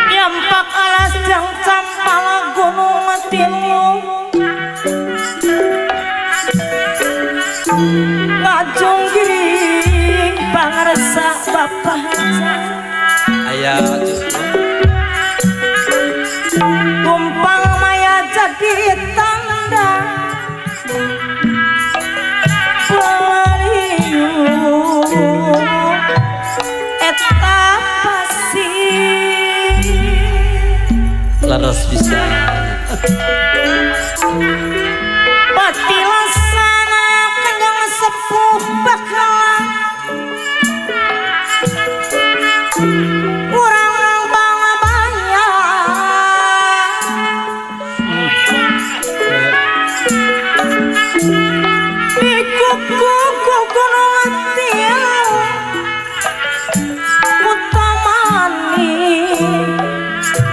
Yampak alas jang campal gunung tilu ngajung giring pangresa bapak ayah tumpang maya jadi tanda pelariu eta laras bisa pati laksana kandang sepuh bakal kurang bangabaya di kuku gunung tiang utamani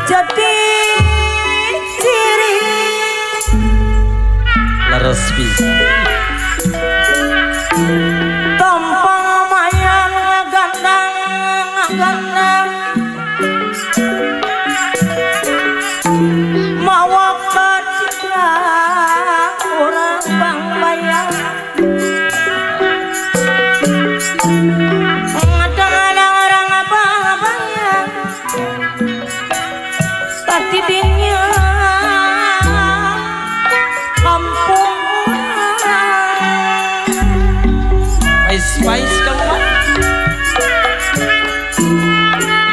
jadi laras bisa tompong mayan ngagandang mawa kadira urang bang bayang ngadang-adang orang abang-abangnya tadi dinya kampung Spice kamu mah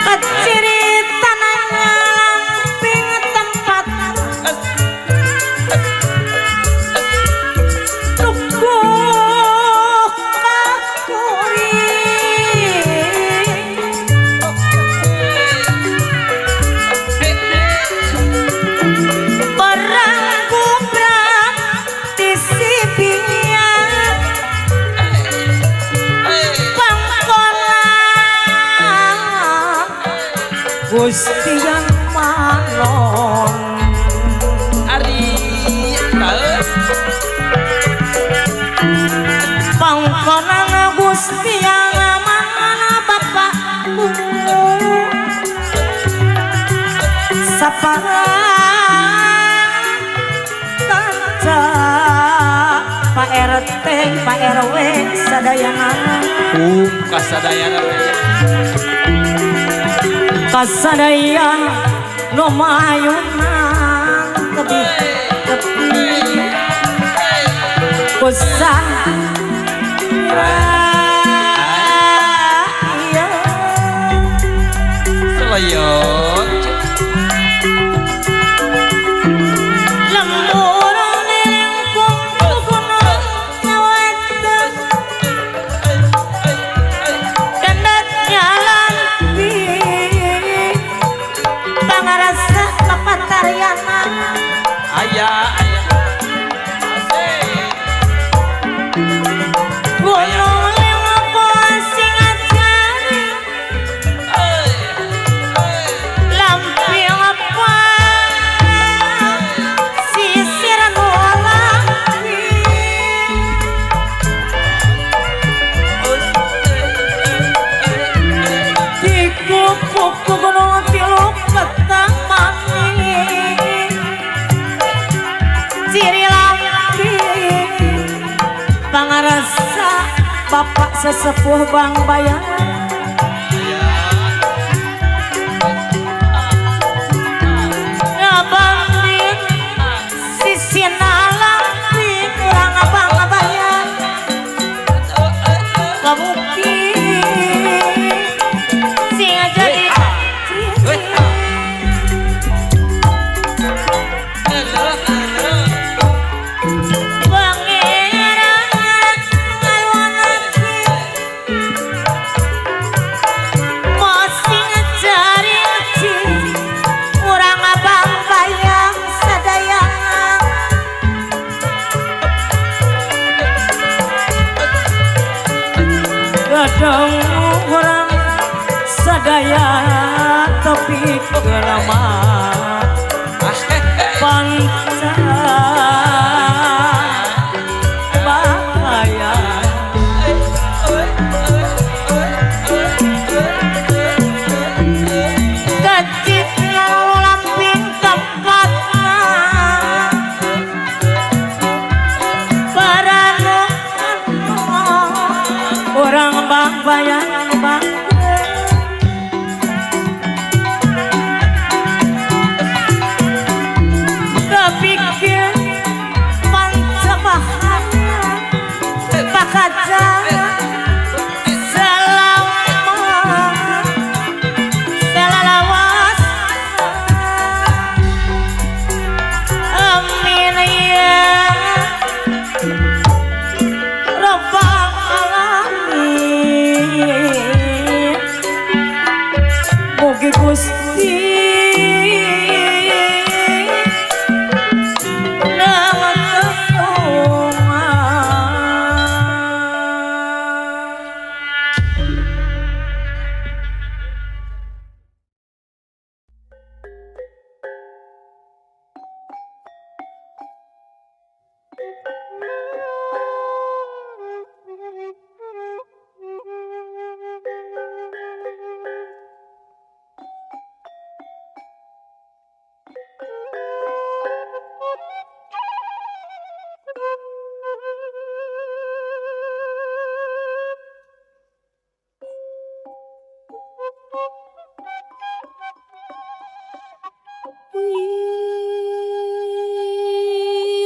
keciri tanahnya lamping tempat tuku kakuri barang gubrak di sipinya Gusti yang manon ari pangkonan Gusti yang mana bapak sapara kanca Pak RT Pak RW sadayana kasadayana kasadaya no mayuna tebi kusan iya selayot lembur nilingkung gunung nyawet kandat nyalampi pangarasa ngarasa bapak sesepuh Bang Bayan ngabangin sisi nalang kurang Bang Bayan kabukti sing jadi kadang orang sadaya tapi kelama panca bahaya kecil lamping tempatna parano orang Bang Bayan Bang kepikir panca bahaya bakaja selalawas amin ya Rabbal alamin mugi Gusti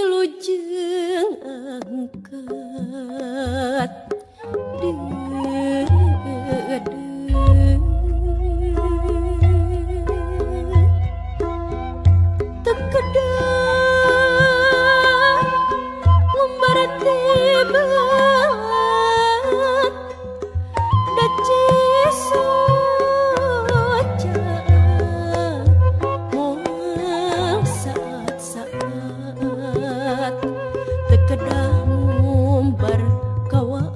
Wilujeng angkat tekedang lembar tebat daci soca moal saat-saat tekedang umbar kawas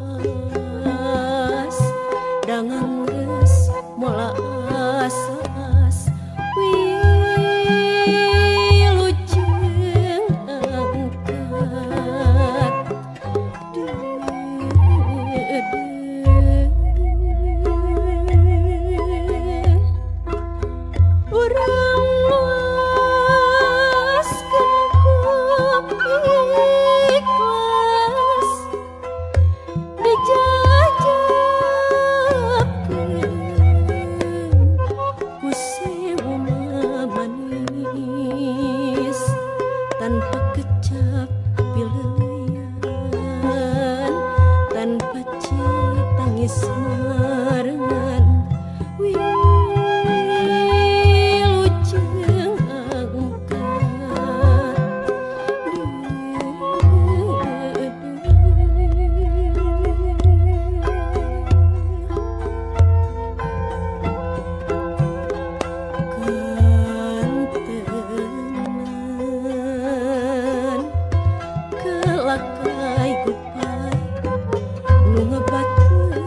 dangang geus moal asas wilujeng angkat urang luaskeun ku ikhlas dijajabkeun ku siwa manis tanpa kecap pileuyan tanpa tangis marengan wilujeng angkat kantenan kelakai gupai nu ngebatkeun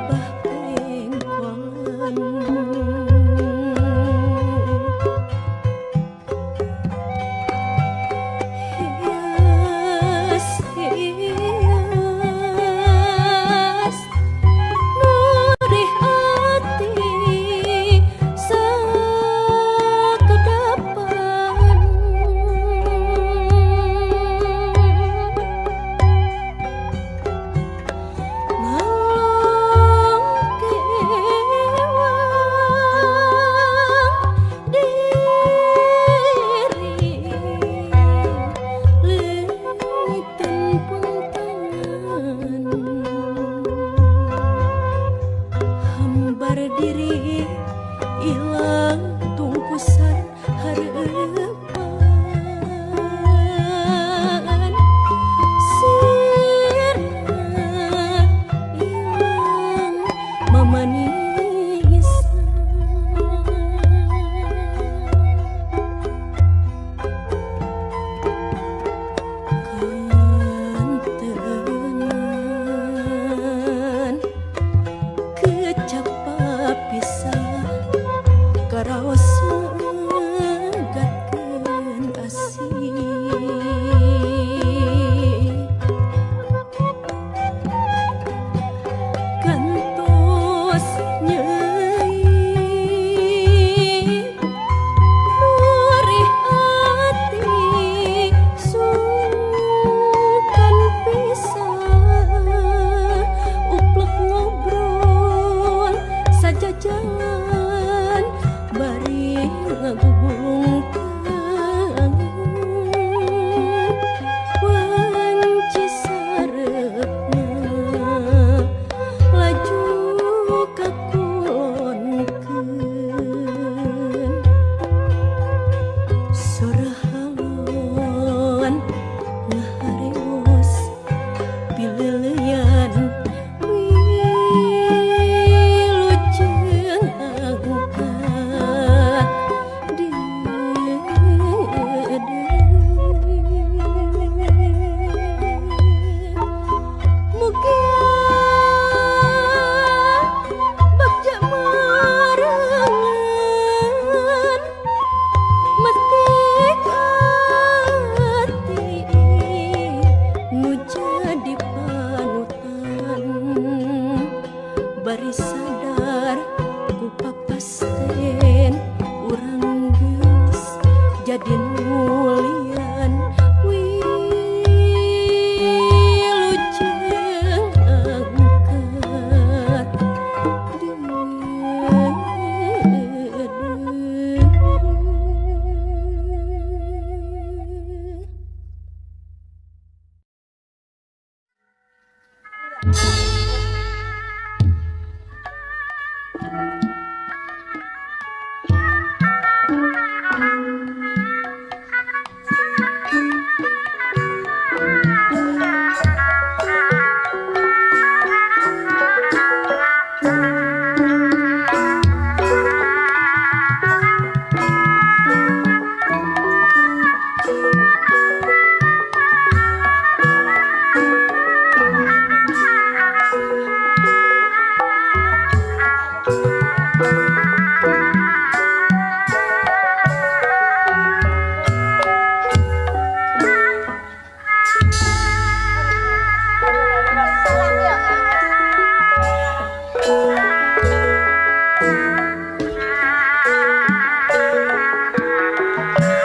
bah pengkolan hias hias nurih hati sakedapan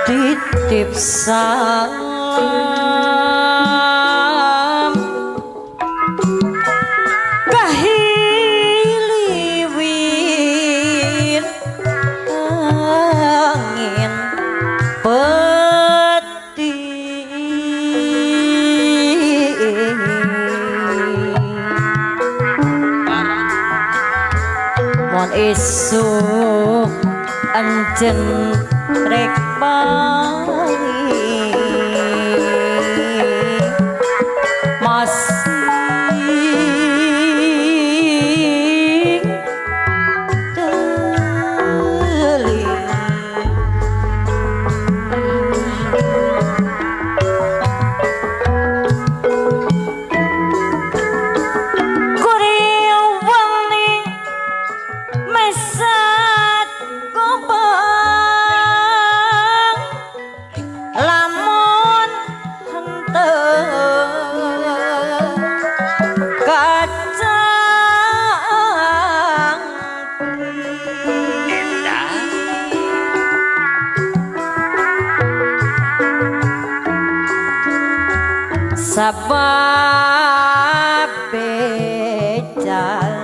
Titip salam kahiliwin angin peti mon esuk anjen rek bali masing teli Korea wani mesat gobang lamun henteu kacang sabab becal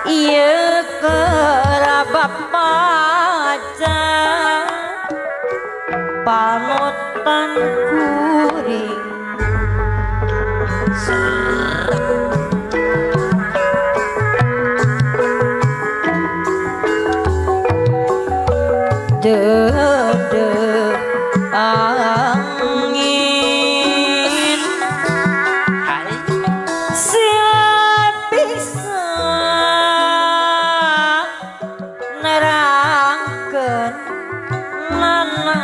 ieu kerabat pacar panutan kuring dede angin siap bisa nerangkeun nana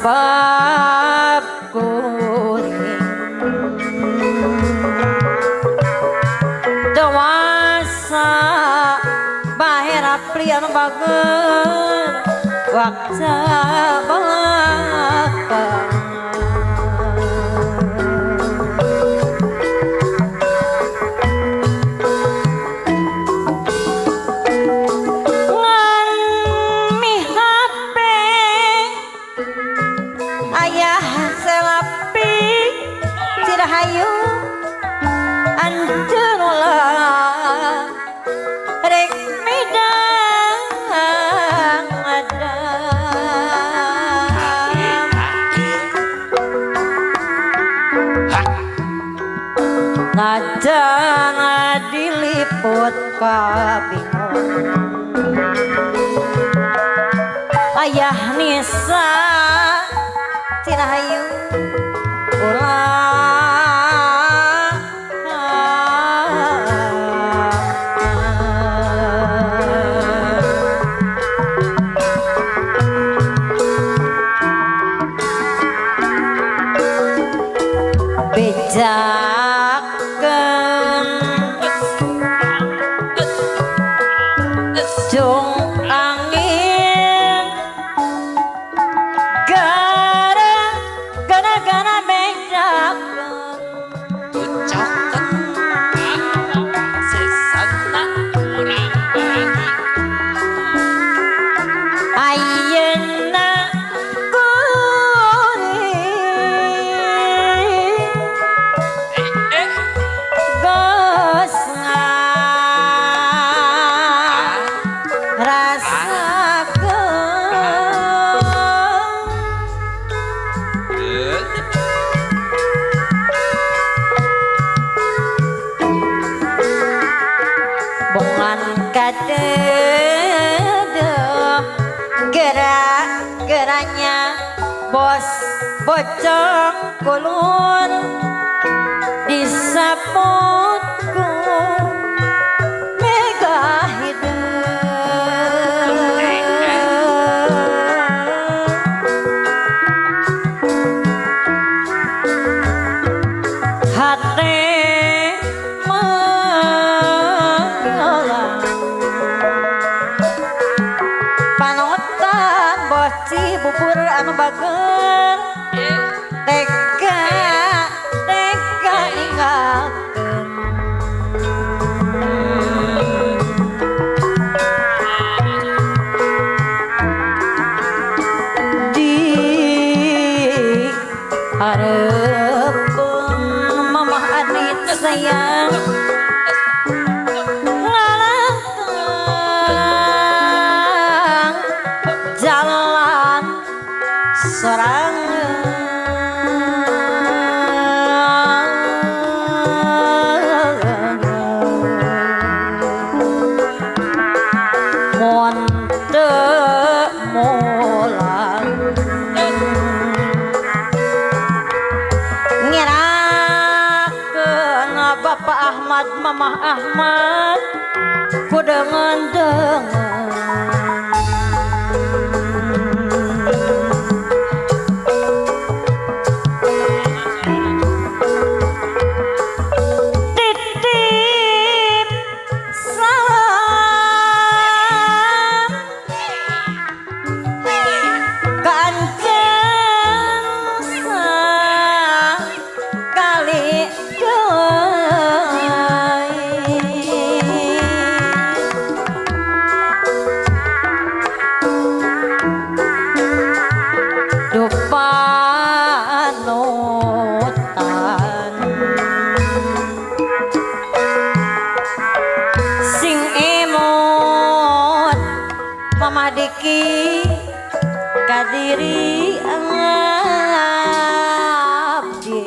sabab kuring dewasa bahera prian bageun waktu bakal ngan mihape ayah selapi cirahayu anjeun ulah rek midang adang najan diliput kabingung ayah Nisa cirahayu ulah bejakeun jung angin kadedeh gerak-geraknya bos bocong kulur disaputku mega hidup hati panutan boci bubur anu bager tega tega ninggalkeun di hareupeun mamah adit sayang jalan sorangan mon teu molang ngirakeun Bapak Ahmad Mamah Ahmad kudengen-dengen Diki kadiri abdi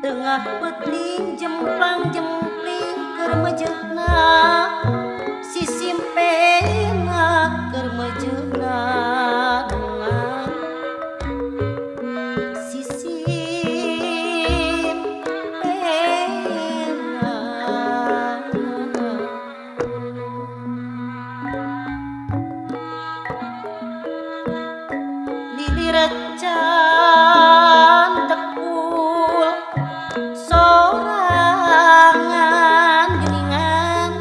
tengah petling jemplang jempling keur mejeuna sisimpena keur mejeuna dengan sisimpena lilirecan tekul sorangan geningan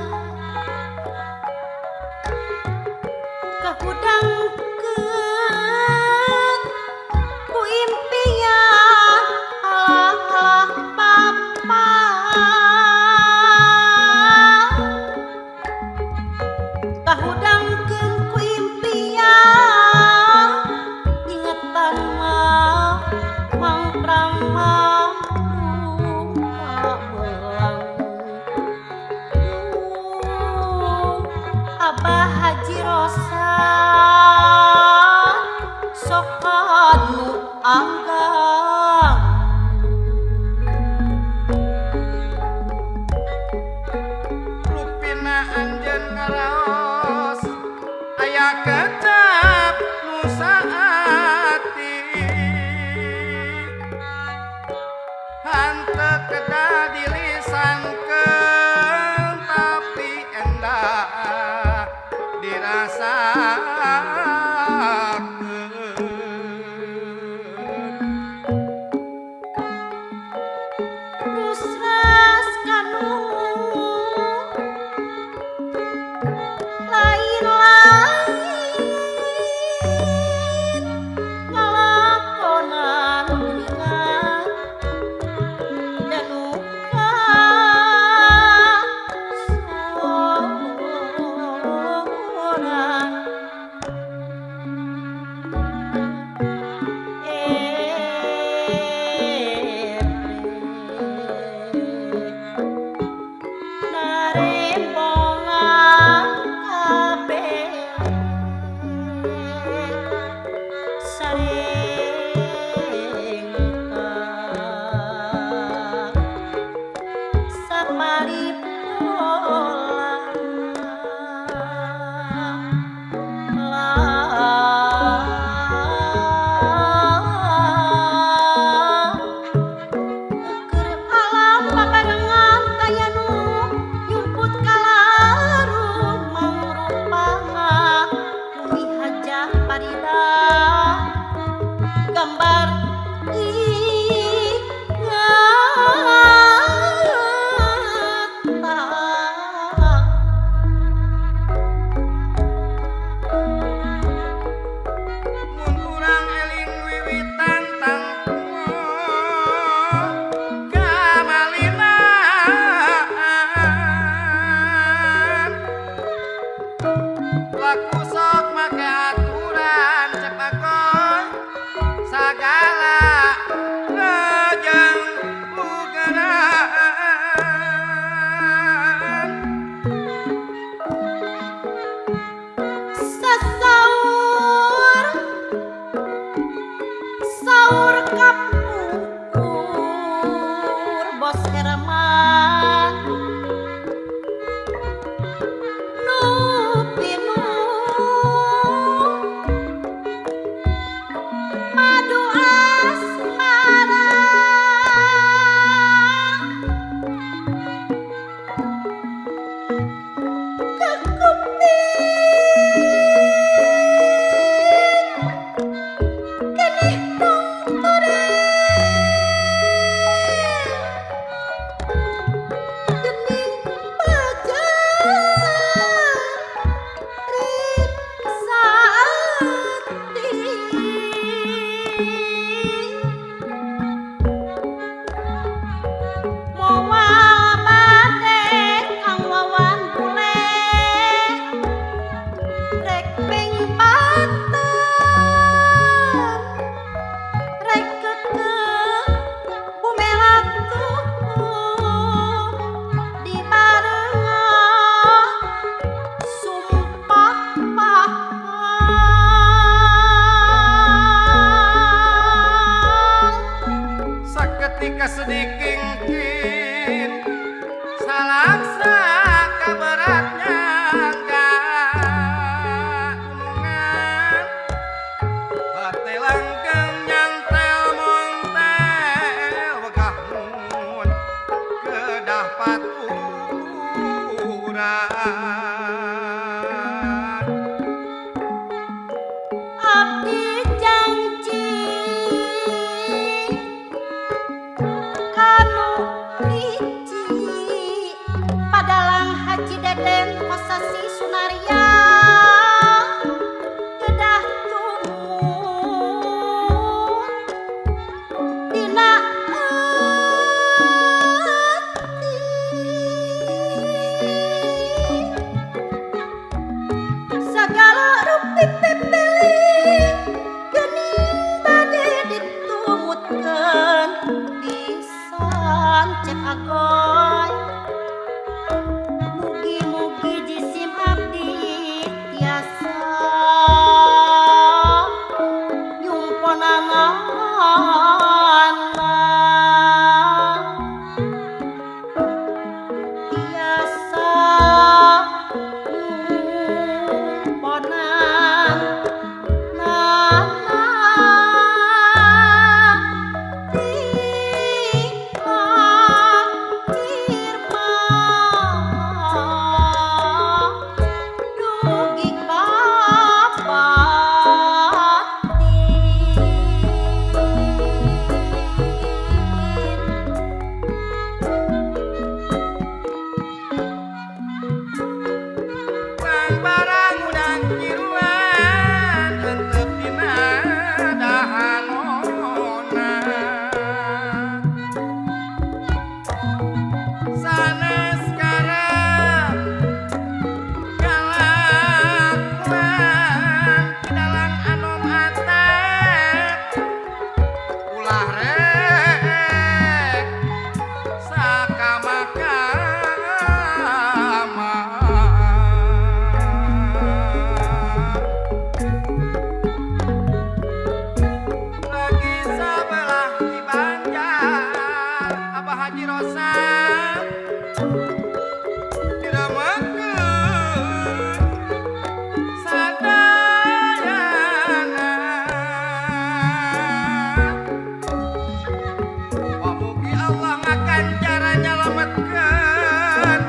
kahudangkeun ku impian alah papa kahudangkeun ku impian ingetan mah mangprang Abah Haji Rosa sokanu anggang rupina anjeun ngaraos aya kecap nu saati hanteu kedah dilisankeun tapi endah dirasakeun rusras kanu lain-lain kesedikingkin salaksa kabaratnya gunungan hati langgeng nyantel montel wegah mun kedah paturan abdi janji kanu hiji padalang Haji Deden Kosasi Sunaria kedah tumut dina segala rupi pipiling gening bade ditumutkeun pisan cek agoy mugi-mugi jisim abdi tiasa nyumponanana tiasa nyumponan nana dugi Lang barang udang kiruan henteu dina dahanona sanes karep kalakuan dalang anom atek ulah rek lagi sabelah di Banjar Abah Haji Rosan diramakeun sadayana pamugi Allah ngakan cara nyalametkeun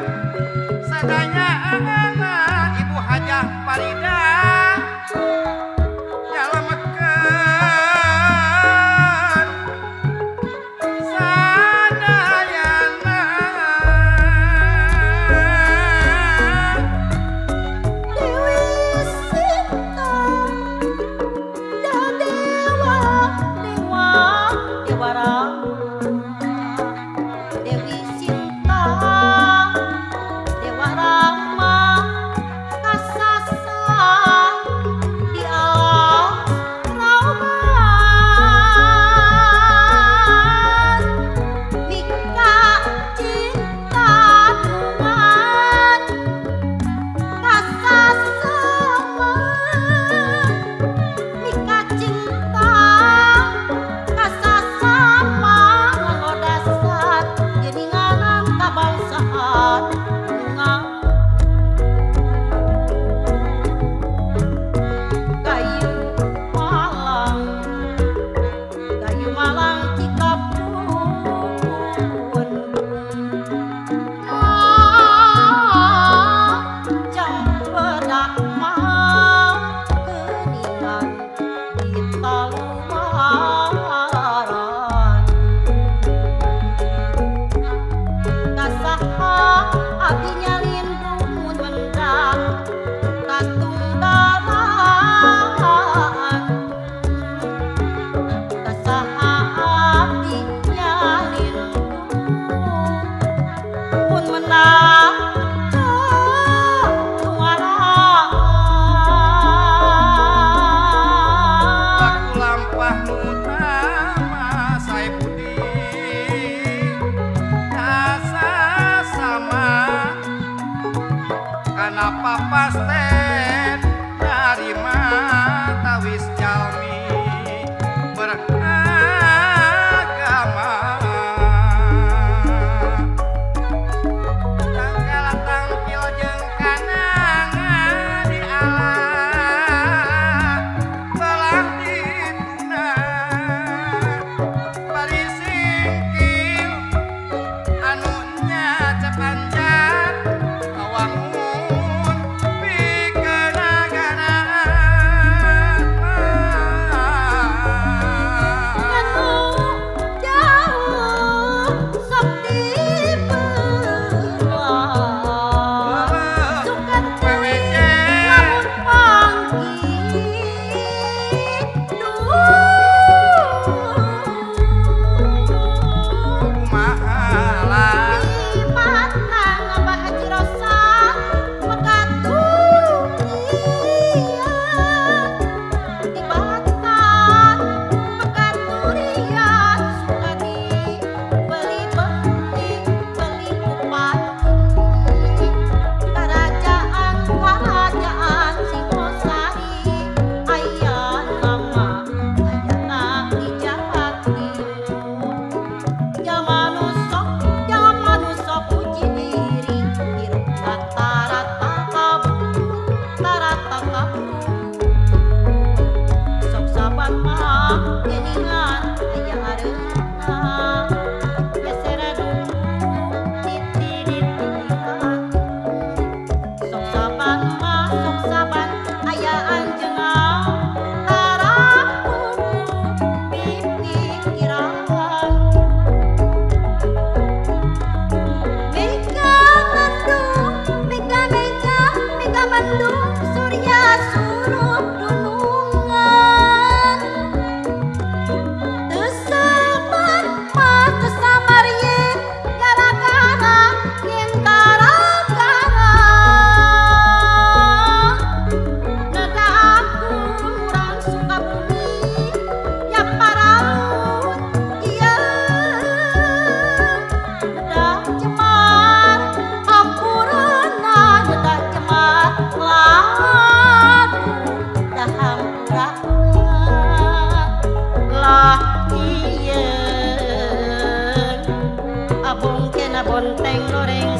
sadayana Ibu Hajah Farida nyalametkeun sadayana Dewi Sinta Dewa Rama Dewi Sinta Dewa Rama kasasa di alam rauman mika cinta nungan kasasa mika cinta kasasa ngodasat geninganan kabangsaan nungan Gayu Malang Cikapundung Cempedak mau geningan di Talumaran kasaha abdi nyalindung mun mendak katunggalan kasaha abdi nyalindung mun mendak laku lampah utama saya budi asa sama kanapa pasten dari matawis jalmi beragama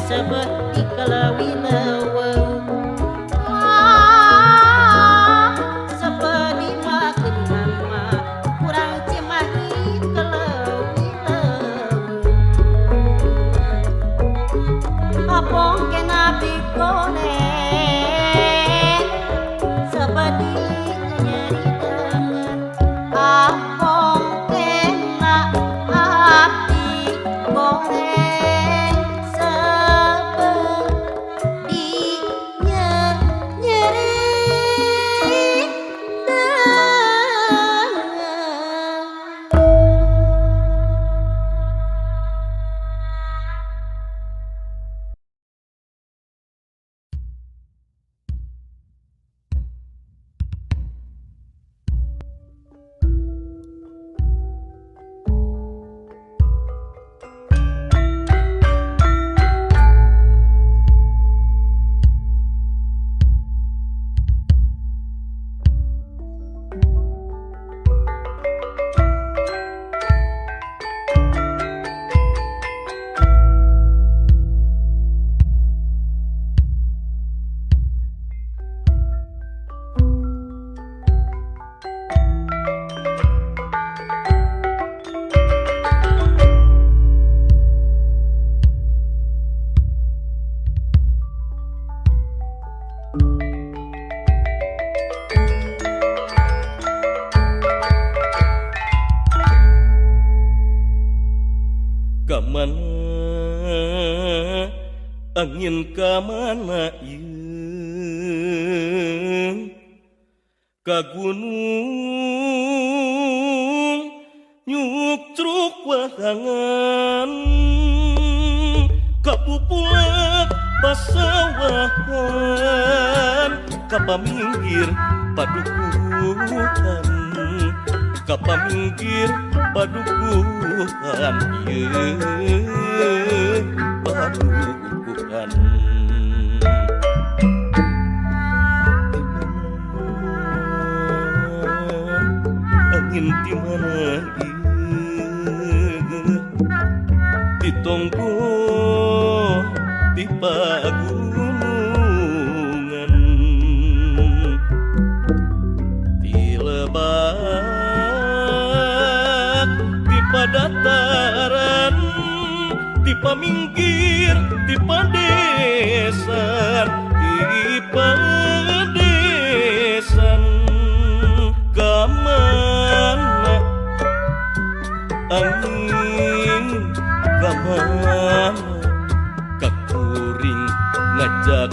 seperti kelewi leweng seperti makin nama kurang cimahi kelewi leweng apong kena bikonen seperti nyeri dengan apong kena api goreng seperti nyeri Kamana angin kamana ieu ka gunung nyuk truk wahangan ka pupulak pasawahan ka paminggir padukuhan ka paminggir padukuhan ieu padukuhan angin di mana ieu di tonggo di pagunungan di lebak di padataran di paminggir di padesan di padesan kamana angin kamana kakuring ngajak